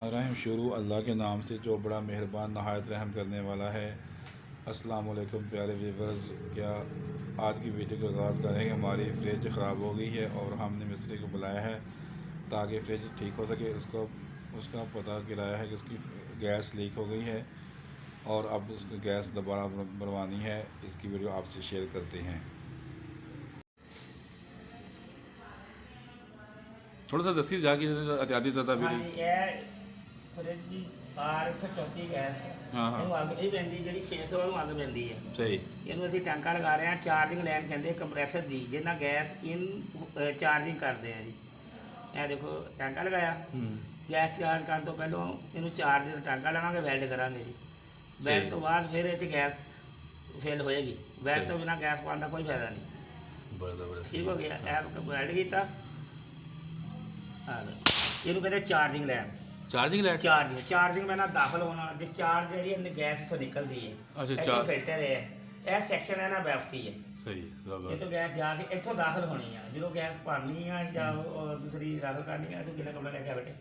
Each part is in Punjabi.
रहम शुरू अल्लाह के नाम से जो बड़ा मेहरबान नहायत रहम करने वाला है। अस्सलाम वालेकुम प्यारे व्यूवर्स, क्या आज की वीडियो का आगाज़ करेंगे। हमारी फ्रिज ख़राब हो गई है और हमने मिस्त्री को बुलाया है ताकि फ्रिज ठीक हो सके। उसका पता किराया है कि उसकी गैस लीक हो गई है और अब उसको गैस दोबारा बनवानी है। इसकी वीडियो आपसे शेयर करते हैं। थोड़ा सा दसी जाके एहतियाती ਹਾਂਜੀ ਫਰਿੱਜ ਦੀ ਆਰ 134 ਗੈਸ हाँ हाँ ਇਹਨੂੰ ਅੱਗ ਨਹੀਂ ਪੈਂਦੀ, ਜਿਹੜੀ 600 ਨੂੰ ਅੱਗ ਪੈਂਦੀ ਹੈ। सही ਇਹਨੂੰ ਅਸੀਂ ਟਾਂਕਾ ਲਗਾ ਰਹੇ ਹਾਂ, ਚਾਰਜਿੰਗ ਲਾਈਨ ਕਹਿੰਦੇ ਕੰਪਰੈਸਰ ਦੀ, ਜਿਹਨਾਂ ਗੈਸ ਇਨ ਚਾਰਜਿੰਗ ਕਰਦੇ ਆ ਜੀ। ਇਹ ਦੇਖੋ ਟਾਂਕਾ ਲਗਾਇਆ, ਗੈਸ ਚਾਰਜ ਕਰਨ ਤੋਂ ਪਹਿਲਾਂ ਇਹਨੂੰ ਚਾਰਜ ਦਾ ਟਾਂਕਾ ਲਾਵਾਂਗੇ, ਵੈਲਡ ਕਰਾਂਗੇ ਜੀ। ਵੈਲਡ ਤੋਂ ਬਾਅਦ ਫਿਰ ਇਹ 'ਚ ਗੈਸ ਫਿਲ ਹੋਏਗੀ। ਵੈਲਡ ਤੋਂ ਬਿਨਾਂ ਗੈਸ ਪਾਉਣ ਦਾ ਕੋਈ ਫਾਇਦਾ ਨਹੀਂ। ਠੀਕ ਹੋ ਗਿਆ, ਇਹ ਵੈਲਡ ਕੀਤਾ। ਇਹਨੂੰ ਕਹਿੰਦੇ charging line. Charging light charging में ना दाखिल होना, डिस्चार्ज जी गैस तो निकलती है। अच्छा फिल्टर है, यह सेक्शन है ना बैठती है। सही ये तो गैस जाके इतों दाखिल होनी है, जो गैस भरनी है या दूसरी दाखिल करनी है तो गिला कपड़ा लेके बैठे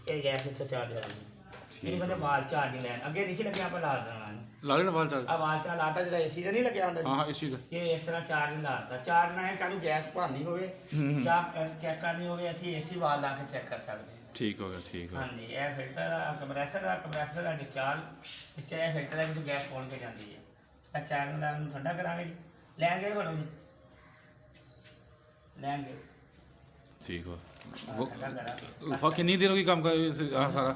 ये गैस इतों चार्ज करनी है। कहते वाल चार्जिंग लाइन अगे नहीं लगे, आप ला देना ला लेना वाल चार्ज। वाल चार्ज लाता जो एसी का नहीं लगे होंगे। हाँ एसी का ये इस तरह चार्ज लाता। चार्ज ना है कल गैस भरनी हो चेक करनी हो, एसी वाल ला के चेक कर सकते हैं। ठीक हो गया, ठीक है। हाँ जी, यह फिल्टर कंप्रेसर का डिस्चार्ज फिल्टर है जो गैस पहुँच के जाती है। चार ठंडा करांगे जी, लैंगे बनो जी, लैंगे ठीक हो। ठंडा करा कितनी देर होगी काम का सारा?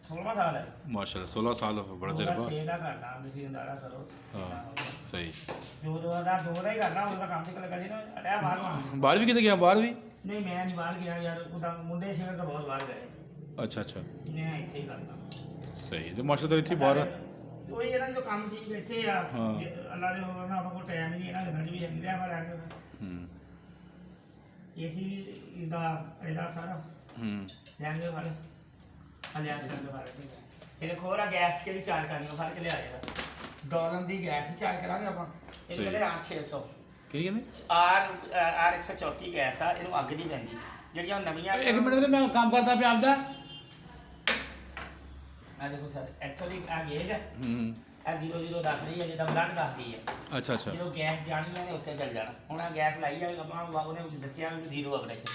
16 साल है माशाल्लाह, 16 साल बड़ा तजर्बा। 6 का करना तुम अंदाजा करो। हाँ सही। जो दो का ही करना उनका काम निकल गया जी ना। अरे बाहर बाहर भी कितने गया? बाहर भी नहीं, मैं नहीं बाहर गया यार, उदा मुंडे शहर तो बहुत बाहर गए। अच्छा अच्छा मैं इतने ही करना सही। तो माशाल्लाह इतनी बाहर वही है ना जो काम चीज इतने आ अल्लाह ने होगा ना, आपको टाइम नहीं है ना, घर भी है पर आके एसी भी इदा एदा सारा लैंगे वाले अले आज लैंगे वाले ये देखो रहा गैस के लिए चार्ज करनी हो, फर्क ले आएगा। डॉलर दी गैस ही चार्ज करांगे अपन। इनके लिए 600 ਕੀ ਕਹਿੰਦੇ आर 134 गैस आ, ਇਹਨੂੰ ਅੱਗ ਨਹੀਂ ਪੈਂਦੀ। ਜਿਹੜੀਆਂ ਨਵੀਆਂ ਇੱਕ ਮਿੰਟ ਮੈਂ ਕੰਮ ਕਰਦਾ ਪਿਆ ਆਪਦਾ। ਆ ਦੇਖੋ ਸਰ, ਇੱਥੋਂ ਦੀ ਆ ਗੇਜ ਹੈ। ਇਹ 00 ਦੱਸ ਰਹੀ ਹੈ, ਜਿੱਦਾਂ ਬਲੱਡ ਦੱਸਦੀ ਹੈ। ਅੱਛਾ ਅੱਛਾ ਜਦੋਂ ਗੈਸ ਜਾਣੀ ਹੈ ਉੱਥੇ ਚੱਲ ਜਾਣਾ। ਹੁਣ ਆ ਗੈਸ ਲਾਈ ਆ, ਆਪਾਂ ਉਹਨੇ ਦੱਸਿਆ ਵੀ 0 ਆ ਪ੍ਰੈਸ਼ਰ।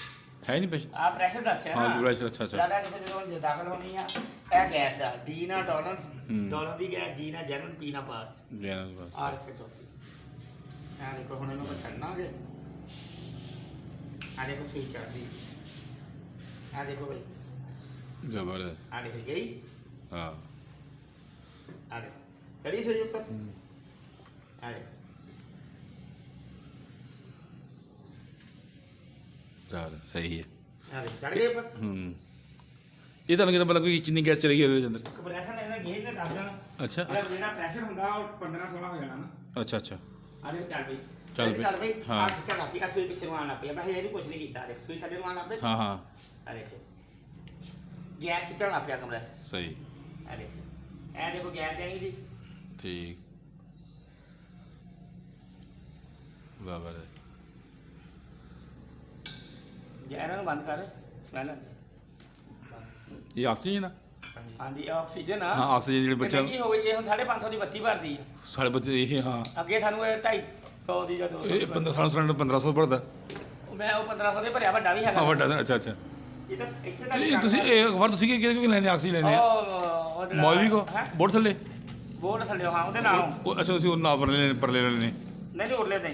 ਹੈ ਨਹੀਂ ਪੈਸੇ? ਆ ਪ੍ਰੈਸ਼ਰ ਦੱਸਿਆ ਨਾ। ਹਾਂ ਪ੍ਰੈਸ਼ਰ। ਅੱਛਾ ਅੱਛਾ ਜਿਆਦਾ ਜਦੋਂ ਦਾਖਲ ਹੋਣੀ ਆ, ਇਹ ਗੈਸ ਆ ਡੀ ਨਾ ਟੋਲਰੈਂਸ, ਡਾਲਰ ਦੀ ਗੈਸ, ਜੀ ਨਾ ਜਰਮਨ, ਪੀ ਨਾ ਪਾਸਟ, ਆਰ 134। ਆ ਦੇਖੋ ਹੁਣ ਇਹਨੂੰ ਛੱਡਣਾਗੇ। ਆ ਦੇਖੋ ਸੂਈ ਚੜਦੀ। ਆ ਦੇਖੋ भाई जबरदस्त। आ देखो गई। हाँ आ देखो चढ़ी सही ऊपर। आ देखो चल सही है। आ देखो चढ़ गए ऊपर। ये तो मतलब कोई कितनी गैस चलेगी उसके अंदर? कंप्रेसर ने गेज ने दस देना। अच्छा ये बिना प्रेशर ਹੁੰਦਾ ਉਹ 15-16 ਹੋ ਜਾਣਾ ਨਾ। अच्छा अच्छा ਆ ਦੇਖੋ ਚੱਲ ਪਈ। ਚੱਲ ਪਈ। ਹਾਂ ਚੱਲ ਪਈ। ਆ ਸੂਈ ਪਿੱਛੇ ਨੂੰ ਆਣ ਲੱਗ ਪਈ। ਮੈਂ ਇਹ ਕੁਝ ਨਹੀਂ ਕੀਤਾ। ਦੇਖ ਸੂਈ ਥੱਲੇ ਨੂੰ ਆਣ ਲੱਗ ਪਈ। हाँ हाँ ਆ ਦੇਖੋ ਗੈਸ ਖਿੱਚਣ ਲੱਗ ਪਿਆ ਕੰਪਰੈਸਰ। सही ਆ ਦੇਖੋ ਇਹ ਦੇਖੋ ਗੈਸ ਦੇਣੀ ਦੀ। ठीक जबरदस्त। ਇਹਨਾਂ ਨੂੰ ਬੰਦ ਕਰ ਸਮੈਲ। ये ऑक्सीजन है? ਹਾਂਜੀ ਆਕਸੀਜਨ ਆ। हाँ ऑक्सीजन जो बच्चा ਕੀ ਹੋ ਗਈ ਇਹ ਹੁਣ 550 ਦੀ ਬੱਤੀ ਭਰਦੀ ਆ। साढ़े बच्चे ये हाँ ਅੱਗੇ ਸਾਨੂੰ ਇਹ 250 ਦੀ ਜਾਂ 200 ये 1500 सिलेंडर 1500 पड़ता। ਮੈਂ ਉਹ 1500 ਦੇ ਭਰਿਆ, ਵੱਡਾ ਵੀ ਹੈਗਾ। हाँ बड़ा अच्छा अच्छा। ਇਹ ਤਾਂ ਇੱਥੇ ਤਾਂ ये तुसी एक बार तुसी के लेने ऑक्सीजन लेने ਉਹ मौलवी को बोर्ड थल्ले ਬੋਰਡ ਥੱਲੇ ਹਾਂ ਉਹਦੇ ਨਾਲੋਂ। अच्छा तुसी ना पर ले लेने ਨਹੀਂ ਉਰਲੇ ਤੇ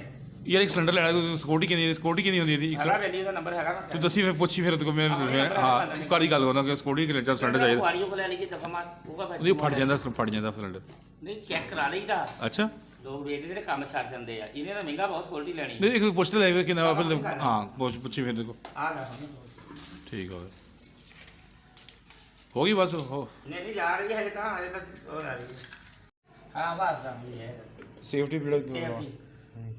यार एक सिलेंडर लेना तो सिक्योरिटी कितनी होती है? ਹੈਗਾ ਵੈਲੀ ਦਾ ਨੰਬਰ ਹੈਗਾ ਨਾ। तू दसी फिर पुछी फिर तो मैं हाँ कारी गल करना कि सिक्योरिटी के सिलेंडर चाहिए। ਕੁਆਰੀਓ ਕੋਲ ਲੈ ਲਈ ਦਫਾ ਮਾਰ ਉਹਦਾ ਉਹਦੀ ਫਟ ਜਾਂਦਾ ਸਿਲੰਡਰ। ਨਹੀਂ ਚੈੱਕ ਕਰਾ ਲਈਦਾ। अच्छा ਲੋਕ ਵੇਚਦੇ ਜਿਹੜੇ ਕੰਮ ਛੱਡ ਜਾਂਦੇ ਆ, ਇਹਨੇ ਤਾਂ ਮਹਿੰਗਾ ਬਹੁਤ ਕੁਆਲਿਟੀ ਲੈਣੀ। नहीं एक पूछ ले कि ना फिर हाँ पूछी फिर देखो ਆ ਗਾ ठीक हो होगी बस हो ਨਹੀਂ ਜਾ ਰਹੀ ਹੈ ਤਾਂ ਹਜੇ ਤੱਕ ਹੋਰ ਆ ਰਹੀ ਹੈ। ਹਾਂ ਬਸ ਆ ਰਹੀ ਹੈ। सेफ्टी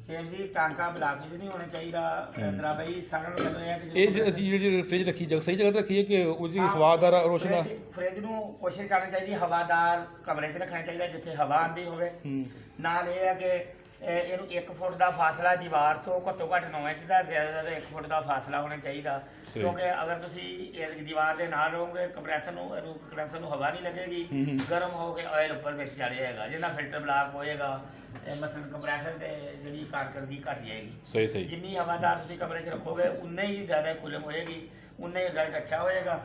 ਸੇਫਟੀ ਟਾਂਕਾ ਬਲਾਕ ਵਿੱਚ ਨਹੀਂ ਹੋਣਾ ਚਾਹੀਦਾ। ਤਰਾ ਬਈ ਸਾਰਿਆਂ ਨੂੰ ਕਹਿੰਦੇ ਆ ਕਿ ਇਹ ਅਸੀਂ ਜਿਹੜੀ ਫ੍ਰਿਜ ਰੱਖੀ ਸਹੀ ਜਗ੍ਹਾ ਤੇ ਰੱਖੀ ਹੈ ਕਿ ਉਹਦੀ ਹਵਾਦਾਰ ਰੋਸ਼ਨ ਫ੍ਰਿਜ ਨੂੰ ਕੋਸ਼ਿਸ਼ ਕਰਨੀ ਚਾਹੀਦੀ ਹਵਾਦਾਰ ਕਮਰੇ 'ਚ ਰੱਖਣਾ ਚਾਹੀਦਾ ਜਿੱਥੇ ਹਵਾ ਆਉਂਦੀ ਹੋਵੇ। ਨਾਲ ਇਹ ਹੈ ਕਿ ਇਹਨੂੰ 1 ਫੁੱਟ ਦਾ ਫਾਸਲਾ ਦੀਵਾਰ ਤੋਂ ਘੱਟੋ ਘੱਟ 9 ਇੰਚ ਦਾ, ਜ਼ਿਆਦਾ ਤੋਂ 1 ਫੁੱਟ ਦਾ ਫਾਸਲਾ ਹੋਣਾ ਚਾਹੀਦਾ। ਸਹੀ। ਕਿਉਂਕਿ ਅਗਰ ਤੁਸੀਂ ਇਸ ਦੀਵਾਰ ਦੇ ਨਾਲ ਰਹੋਗੇ ਕੰਪਰੈਸਰ ਨੂੰ ਹਵਾ ਨਹੀਂ ਲੱਗੇਗੀ, ਗਰਮ ਹੋ ਕੇ ਆਇਲ ਉੱਪਰ ਵਿੱਚ ਚੜ ਜਾਏਗਾ, ਜਿਹਦਾ ਫਿਲਟਰ ਬਲਾਕ ਹੋਏਗਾ। ਮਸਲਨ ਕੰਪਰੈਸਰ ਤੇ ਜਿਹੜੀ ਕਾਰਕਰਦਗੀ ਘਟ ਜਾਏਗੀ। ਸਹੀ ਸਹੀ। ਜਿੰਨੀ ਹਵਾਦਾਰ ਤੁਸੀਂ ਕਮਰੇ 'ਚ ਰੱਖੋਗੇ ਉਨਾ ਹੀ ਜ਼ਿਆਦਾ ਕੂਲਿੰਗ ਹੋਏਗੀ, ਉਨਾ ਹੀ ਰਿਜ਼ਲਟ ਅੱਛਾ ਹੋਏਗਾ।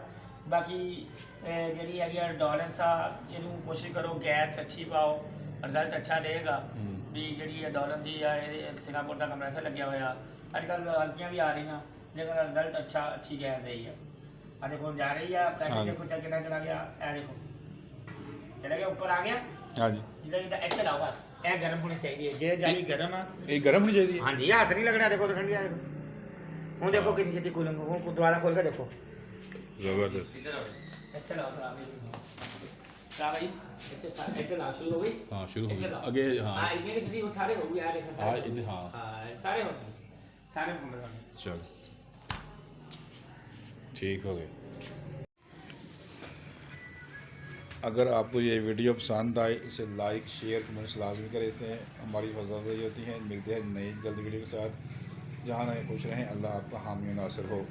ਬਾਕੀ ਜਿਹੜੀ ਹੈਗੀ ਆ ਡੋਲੈਂਸ ਆ, ਇਹਨੂੰ ਕੋਸ਼ਿਸ਼ ਕਰੋ ਗੈਸ ਅੱਛੀ ਪਾਓ, ਰਿਜ਼ਲਟ ਅੱਛਾ ਦੇਗਾ। ਵੀ ਜਿਹੜੀ ਹੈ ਡੋਲਨ ਦੀ ਆ, ਇਹ ਸਿੰਗਾਪੁਰ ਦਾ ਕੰਪਰੈਸਰ ਲੱਗਿਆ ਹੋਇਆ। ਅੱਜ ਕੱਲ੍ਹ ਹਲਕੀਆਂ ਵੀ ਆ ਰਹੀਆਂ, ਲੇਕਿਨ ਰਿਜ਼ਲਟ ਅੱਛੀ ਗੈਸ ਰਹੀ ਹੈ। ਆ ਦੇਖੋ ਜਾ ਰਹੀ ਆ, ਪ੍ਰੈਸ਼ਰ ਦੇਖੋ ਕਿੰਨਾ ਚਲਾ ਗਿਆ। ਇਹ ਦੇਖੋ ਚਲਾ ਗਿਆ, ਉੱਪਰ ਆ ਗਿਆ। ਹਾਂਜੀ, ਜਿੱਦਾਂ ਇੱਥੇ ਲਾਊਗਾ, ਇਹ ਗਰਮ ਹੋਣੀ ਚਾਹੀਦੀ ਹੈ। ਜੇ ਜਾਲੀ ਗਰਮ ਆ, ਇਹ ਗਰਮ ਹੋਣੀ ਚਾਹੀਦੀ ਹੈ। ਹਾਂਜੀ, ਹੱਥ ਨਹੀਂ ਲੱਗਣਾ। ਦੇਖੋ ਠੰਡੀ ਆ, ਦੇਖੋ ਹੁਣ ਦੇਖੋ ਕਿੰਨੀ ਛੇਤੀ ਕੂਲਿੰਗ। ਹੁਣ ਦੁਬਾਰਾ ਖੋਲ ਕੇ ਦੇਖੋ, ਜ਼ਬਰਦस्त। ਇੱਥੇ ਲਾਓ ਭਰਾ ਭਾਈ, ਇੱਥੇ ਲਾ ਸ਼ੁਰੂ ਹੋ ਗਈ। हाँ शुरू हो ਇੱਥੇ गया ਲਾਓ। आगे। हाँ हाँ इतने की स्थिति वो सारे हो गए यार, देखो हाँ सारे। हाँ हाँ सारे होते हैं, सारे होंगे होंगे। चल ठीक हो गए। अगर आपको ये वीडियो पसंद आए इसे लाइक शेयर कमेंट्स लाजमी करें, इससे हमारी हौसला अफजाई होती है। मिलते हैं नई जल्दी वीडियो के साथ। जहाँ रहें खुश रहें, अल्लाह आपका हामी नासिर हो।